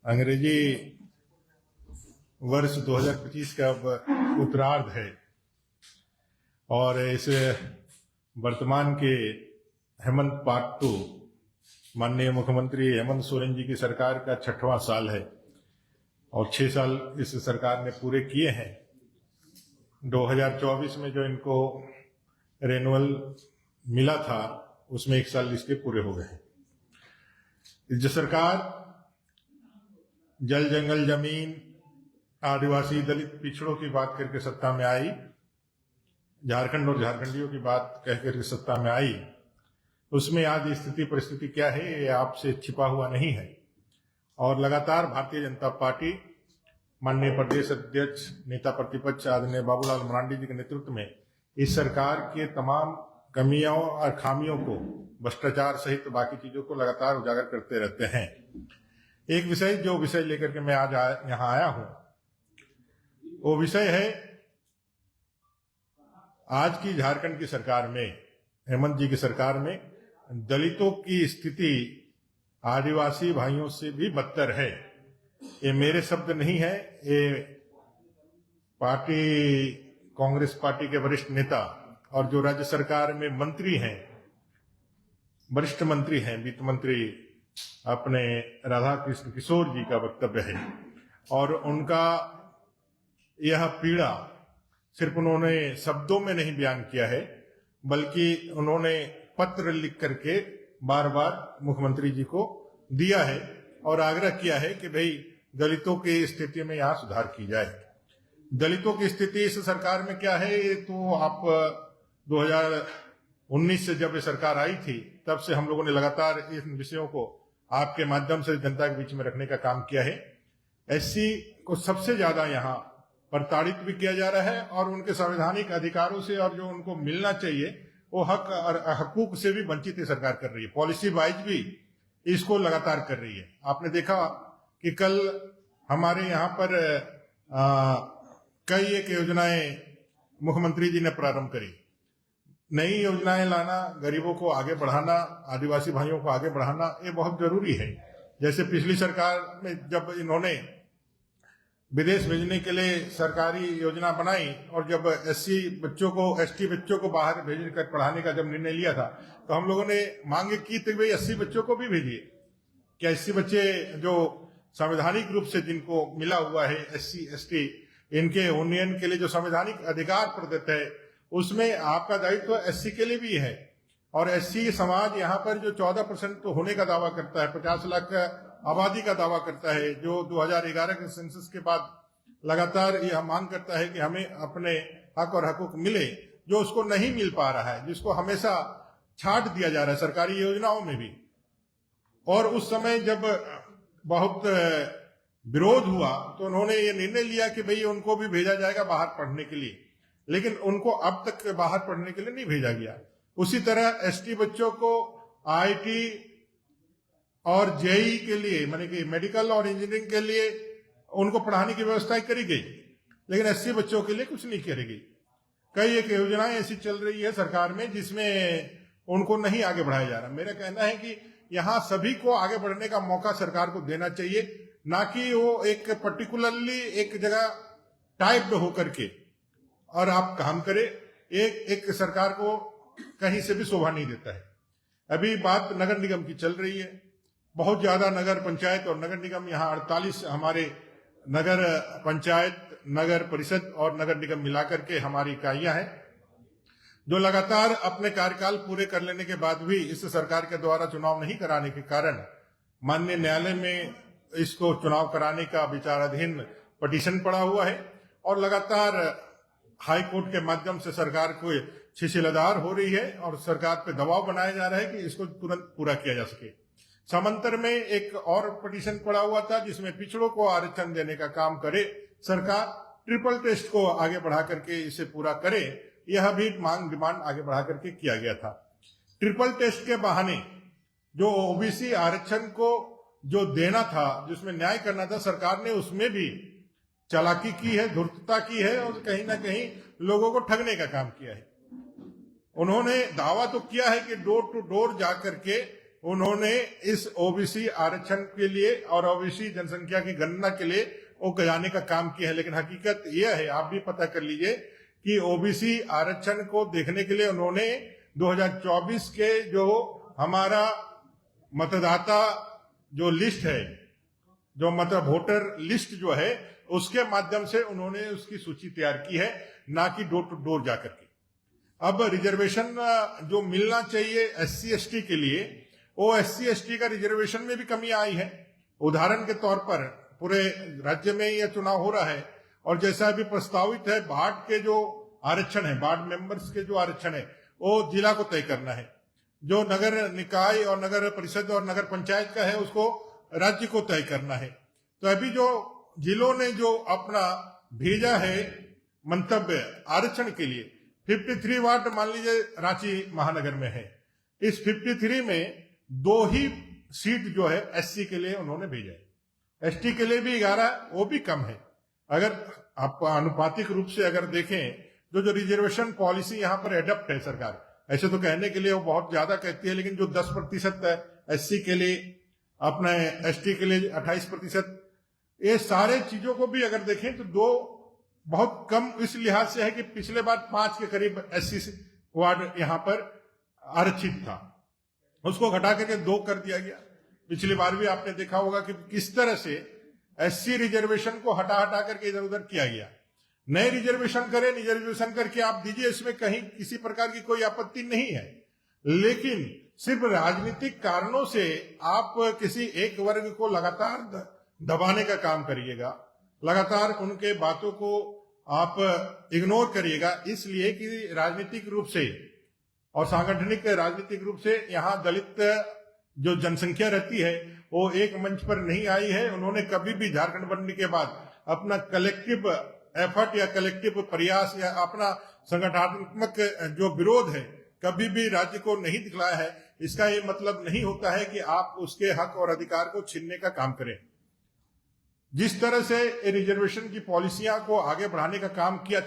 अंग्रेजी वर्ष 2025 का उत्तरार्ध है और इस वर्तमान के हेमंत पार्ट 2 माननीय मुख्यमंत्री हेमंत सोरेन जी की सरकार का 6वां साल है और 6 साल इस सरकार ने पूरे किए हैं। 2024 में जो इनको रेनुअल मिला था उसमें 1 साल इसके पूरे हो गए हैं। जो सरकार जल जंगल जमीन आदिवासी दलित पिछड़ों की बात करके सत्ता में आई, झारखंड और झारखंडियों की बात कहकर सत्ता में आई, उसमें आज स्थिति परिस्थिति क्या है ये आपसे छिपा हुआ नहीं है। और लगातार भारतीय जनता पार्टी माननीय प्रदेश अध्यक्ष नेता प्रतिपक्ष आदरणीय बाबूलाल मरांडी जी के नेतृत्व में इस सरकार के तमाम कमियों और खामियों को, भ्रष्टाचार सहित बाकी चीजों को लगातार उजागर करते रहते हैं। एक विषय लेकर के मैं आज यहाँ आया हूं, वो विषय है आज की झारखंड की सरकार में, हेमंत जी की सरकार में दलितों की स्थिति आदिवासी भाइयों से भी बदतर है। ये मेरे शब्द नहीं है, ये पार्टी कांग्रेस पार्टी के वरिष्ठ नेता और जो राज्य सरकार में मंत्री हैं, वरिष्ठ मंत्री हैं, वित्त मंत्री अपने राधा कृष्ण किशोर जी का वक्तव्य है। और उनका यह पीड़ा सिर्फ उन्होंने शब्दों में नहीं बयान किया है, बल्कि उन्होंने पत्र लिख करके बार बार मुख्यमंत्री जी को दिया है और आग्रह किया है कि भाई दलितों की स्थिति में यहां सुधार की जाए। दलितों की स्थिति इस सरकार में क्या है ये तो आप 2019 से जब ये सरकार आई थी तब से हम लोगों ने लगातार इन विषयों को आपके माध्यम से जनता के बीच में रखने का काम किया है। एससी को सबसे ज्यादा यहाँ प्रताड़ित भी किया जा रहा है और उनके संवैधानिक अधिकारों से और जो उनको मिलना चाहिए वो हक और हकूक से भी वंचित सरकार कर रही है। पॉलिसी वाइज भी इसको लगातार कर रही है। आपने देखा कि कल हमारे यहाँ पर कई एक योजनाएं मुख्यमंत्री जी ने प्रारंभ करी। नई योजनाएं लाना, गरीबों को आगे बढ़ाना, आदिवासी भाइयों को आगे बढ़ाना, ये बहुत जरूरी है। जैसे पिछली सरकार में जब इन्होंने विदेश भेजने के लिए सरकारी योजना बनाई और जब एससी बच्चों को, एसटी बच्चों को बाहर भेज कर पढ़ाने का जब निर्णय लिया था तो हम लोगों ने मांग की थी भाई 80 बच्चों को भी भेजिए। क्या 80 बच्चे जो संवैधानिक रूप से जिनको मिला हुआ है, एससी एसटी, इनके उन्नयन के लिए जो संवैधानिक अधिकार प्रदत्त है उसमें आपका दायित्व एससी के लिए भी है। और एससी समाज यहाँ पर जो 14% होने का दावा करता है, 50 लाख आबादी का दावा करता है, जो 2011 के सेंसस के बाद लगातार यह मांग करता है कि हमें अपने हक और हकूक मिले, जो उसको नहीं मिल पा रहा है, जिसको हमेशा छाट दिया जा रहा है सरकारी योजनाओं में भी। और उस समय जब बहुत विरोध हुआ तो उन्होंने ये निर्णय लिया कि भाई उनको भी भेजा जाएगा बाहर पढ़ने के लिए, लेकिन उनको अब तक बाहर पढ़ने के लिए नहीं भेजा गया। उसी तरह एसटी बच्चों को आईटी और जेई के लिए, माने कि मेडिकल और इंजीनियरिंग के लिए उनको पढ़ाने की व्यवस्था करी गई, लेकिन एससी बच्चों के लिए कुछ नहीं करी गई। कई एक योजनाएं ऐसी चल रही है सरकार में जिसमें उनको नहीं आगे बढ़ाया जा रहा। मेरा कहना है कि यहाँ सभी को आगे बढ़ने का मौका सरकार को देना चाहिए, ना कि वो एक पर्टिकुलरली एक जगह टाइप्ड होकर के और आप काम करें। एक सरकार को कहीं से भी शोभा नहीं देता है। अभी बात नगर निगम की चल रही है, बहुत ज्यादा नगर पंचायत और नगर निगम, यहाँ 48 हमारे नगर पंचायत, नगर परिषद और नगर निगम मिलाकर के हमारी इकाइयां हैं, जो लगातार अपने कार्यकाल पूरे कर लेने के बाद भी इस सरकार के द्वारा चुनाव नहीं कराने के कारण माननीय न्यायालय में इसको चुनाव कराने का विचाराधीन पिटीशन पड़ा हुआ है और लगातार हाई कोर्ट के माध्यम से सरकार को शिथिलाधार हो रही है और सरकार पे दबाव बनाया जा रहा है कि इसको तुरंत पूरा किया जा सके। समांतर में एक और पिटीशन पड़ा हुआ था जिसमें पिछड़ों को आरक्षण देने का काम करे सरकार, ट्रिपल टेस्ट को आगे बढ़ा करके इसे पूरा करे, यह भी डिमांड आगे बढ़ा करके किया गया था। ट्रिपल टेस्ट के बहाने जो ओबीसी आरक्षण को जो देना था, जिसमें न्याय करना था, सरकार ने उसमें भी चालाकी की है, धूर्तता की है और कहीं ना कहीं लोगों को ठगने का काम किया है। उन्होंने दावा तो किया है कि डोर टू डोर जाकर के उन्होंने इस ओबीसी आरक्षण के लिए और ओबीसी जनसंख्या की गणना के लिए वो कराने का काम किया है। लेकिन हकीकत यह है, आप भी पता कर लीजिए, कि ओबीसी आरक्षण को देखने के लिए उन्होंने 2024 के जो हमारा मतदाता जो लिस्ट है, जो मतलब वोटर लिस्ट जो है, उसके माध्यम से उन्होंने उसकी सूची तैयार की है, ना कि डोर टू डोर जाकर के। अब रिजर्वेशन जो मिलना चाहिए एससी एसटी के लिए, वो एससी एसटी का रिजर्वेशन में भी कमी आई है। उदाहरण के तौर पर पूरे राज्य में यह चुनाव हो रहा है, और जैसा अभी प्रस्तावित है, वार्ड के जो आरक्षण है, वार्ड मेंबर्स के जो आरक्षण है, वो जिला को तय करना है। जो नगर निकाय और नगर परिषद और नगर पंचायत का है, उसको राज्य को तय करना है। तो अभी जो जिलों ने जो अपना भेजा है मंतव्य आरक्षण के लिए, 53 वार्ड मान लीजिए रांची महानगर में है, इस 53 में 2 ही सीट जो है एससी के लिए उन्होंने भेजा है। एसटी के लिए भी 11, वो भी कम है। अगर आप अनुपातिक रूप से अगर देखें, जो रिजर्वेशन पॉलिसी यहाँ पर एडप्ट है सरकार, ऐसे तो कहने के लिए वो बहुत ज्यादा कहती है, लेकिन जो 10% है एससी के लिए, अपने एसटी के लिए 28%, ये सारे चीजों को भी अगर देखें तो 2 बहुत कम इस लिहाज से है कि पिछले बार 5 के करीब एससी वार्ड यहाँ पर आरक्षित था, उसको घटा करके 2 कर दिया गया। पिछली बार भी आपने देखा होगा कि किस तरह से एससी रिजर्वेशन को हटा हटा करके इधर उधर किया गया। नए रिजर्वेशन करें, रिजर्वेशन करके आप दीजिए, इसमें कहीं किसी प्रकार की कोई आपत्ति नहीं है, लेकिन सिर्फ राजनीतिक कारणों से आप किसी एक वर्ग को लगातार दबाने का काम करिएगा, लगातार उनके बातों को आप इग्नोर करिएगा, इसलिए कि राजनीतिक रूप से और सांगठनिक राजनीतिक रूप से यहाँ दलित जो जनसंख्या रहती है वो एक मंच पर नहीं आई है। उन्होंने कभी भी झारखंड बनने के बाद अपना कलेक्टिव एफर्ट या कलेक्टिव प्रयास या अपना संगठनात्मक जो विरोध है कभी भी राज्य को नहीं दिखलाया है। इसका ये मतलब नहीं होता है कि आप उसके हक और अधिकार को छीनने का काम करें। जिस तरह से रिजर्वेशन की पॉलिसियां को आगे बढ़ाने का काम किया,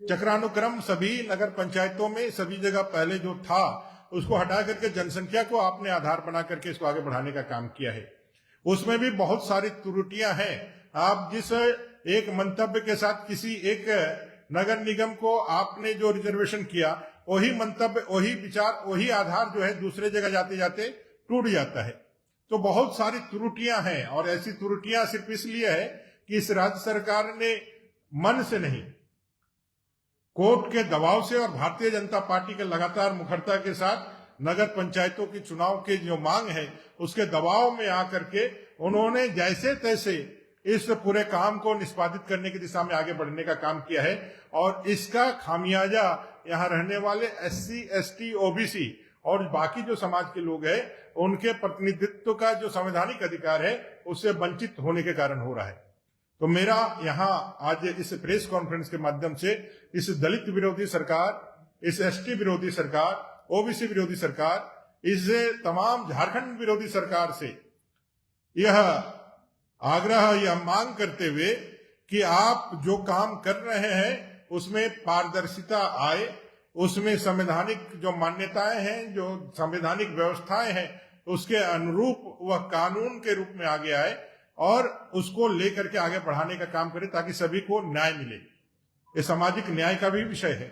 चक्रानुक्रम सभी नगर पंचायतों में सभी जगह पहले जो था उसको हटा करके जनसंख्या को आपने आधार बना करके इसको आगे बढ़ाने का काम किया है। उसमें भी बहुत सारी त्रुटियां हैं। आप जिस एक मंतव्य के साथ किसी एक नगर निगम को आपने जो रिजर्वेशन किया, वही मंतव्य, वही विचार, वही आधार जो है दूसरे जगह जाते जाते टूट जाता है। तो बहुत सारी त्रुटियां हैं, और ऐसी त्रुटियां सिर्फ इसलिए है कि इस राज्य सरकार ने मन से नहीं, कोर्ट के दबाव से और भारतीय जनता पार्टी के लगातार मुखरता के साथ नगर पंचायतों की चुनाव की जो मांग है उसके दबाव में आकर के उन्होंने जैसे तैसे इस पूरे काम को निष्पादित करने की दिशा में आगे बढ़ने का काम किया है। और इसका खामियाजा यहाँ रहने वाले एससी, एसटी, ओबीसी और बाकी जो समाज के लोग हैं उनके प्रतिनिधित्व का जो संवैधानिक अधिकार है उससे वंचित होने के कारण हो रहा है। तो मेरा यहाँ आज इस प्रेस कॉन्फ्रेंस के माध्यम से इस दलित विरोधी सरकार, इस एसटी विरोधी सरकार, ओबीसी विरोधी सरकार, इस तमाम झारखंड विरोधी सरकार से यह आग्रह या मांग करते हुए कि आप जो काम कर रहे हैं उसमें पारदर्शिता आए, उसमें संवैधानिक जो मान्यताएं हैं, जो संवैधानिक व्यवस्थाएं हैं, उसके अनुरूप वह कानून के रूप में आगे आए और उसको लेकर के आगे बढ़ाने का काम करें ताकि सभी को न्याय मिले। ये सामाजिक न्याय का भी विषय है।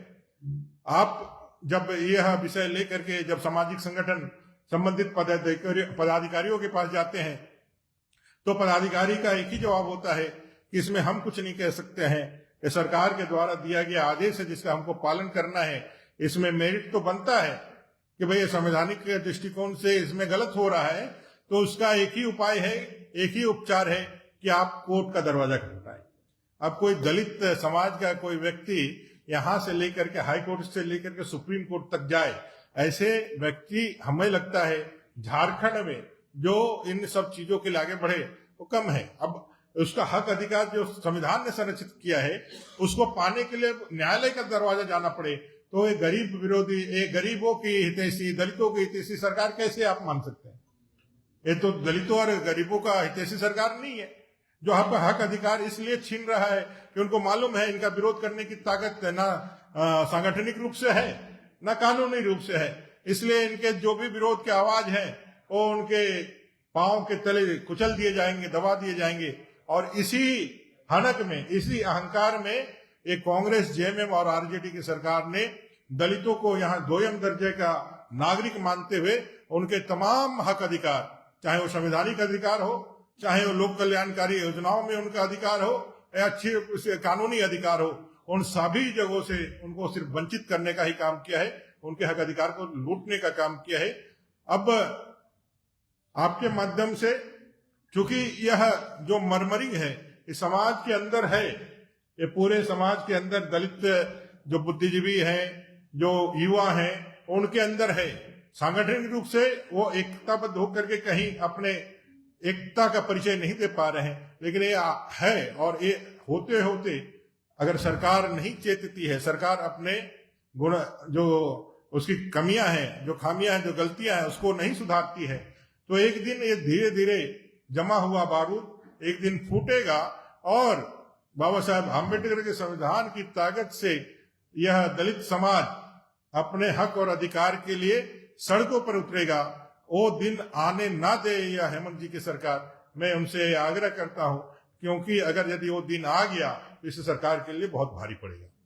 आप जब यह विषय लेकर के जब सामाजिक संगठन संबंधित पदाधिकारियों के पास जाते हैं तो पदाधिकारी का एक ही जवाब होता है कि इसमें हम कुछ नहीं कह सकते हैं, ये सरकार के द्वारा दिया गया आदेश है जिसका हमको पालन करना है। इसमें मेरिट तो बनता है कि भाई संवैधानिक दृष्टिकोण से इसमें गलत हो रहा है, तो उसका एक ही उपाय है, एक ही उपचार है कि आप कोर्ट का दरवाजा खटखटाएं। अब कोई दलित समाज का कोई व्यक्ति यहां से लेकर के हाई कोर्ट से लेकर के सुप्रीम कोर्ट तक जाए, ऐसे व्यक्ति हमें लगता है झारखंड में जो इन सब चीजों के लिए आगे बढ़े वो कम है। अब उसका हक अधिकार जो संविधान ने संरक्षित किया है उसको पाने के लिए न्यायालय का दरवाजा जाना पड़े, तो ये गरीब विरोधी, ये गरीबों की हितैषी, दलितों की हितैषी सरकार कैसे आप मान सकते हैं? ये तो दलितों और गरीबों का हितैषी सरकार नहीं है जो आपका हक अधिकार इसलिए छीन रहा है कि उनको मालूम है इनका विरोध करने की ताकत ना सांगठनिक रूप से है ना कानूनी रूप से है। इसलिए इनके जो भी विरोध के आवाज है वो उनके पांव के तले कुचल दिए जाएंगे, दबा दिए जाएंगे। और इसी हनक में, इसी अहंकार में एक कांग्रेस, जेएमएम और आरजेडी की सरकार ने दलितों को यहाँ दोयम दर्जे का नागरिक मानते हुए उनके तमाम हक अधिकार, चाहे वो संवैधानिक अधिकार हो, चाहे वो लोक कल्याणकारी योजनाओं में उनका अधिकार हो या अच्छे कानूनी अधिकार हो, उन सभी जगहों से उनको सिर्फ वंचित करने का ही काम किया है, उनके हक अधिकार को लूटने का काम किया है। अब आपके माध्यम से, चूंकि यह जो मरमरी है इस समाज के अंदर है, ये पूरे समाज के अंदर दलित जो बुद्धिजीवी हैं, जो युवा हैं, उनके अंदर है, सांगठनिक रूप से वो एकताबद्ध होकर के कहीं अपने एकता का परिचय नहीं दे पा रहे हैं, लेकिन ये है। और ये होते होते अगर सरकार नहीं चेतती है, सरकार अपने गुण, जो उसकी कमियां हैं, जो खामियां हैं, जो गलतियां हैं, उसको नहीं सुधारती है, तो एक दिन ये धीरे धीरे जमा हुआ बारूद एक दिन फूटेगा और बाबा साहेब आम्बेडकर के संविधान की ताकत से यह दलित समाज अपने हक और अधिकार के लिए सड़कों पर उतरेगा। वो दिन आने ना दे यह हेमंत जी की सरकार, मैं उनसे आग्रह करता हूं, क्योंकि अगर यदि वो दिन आ गया तो इस सरकार के लिए बहुत भारी पड़ेगा।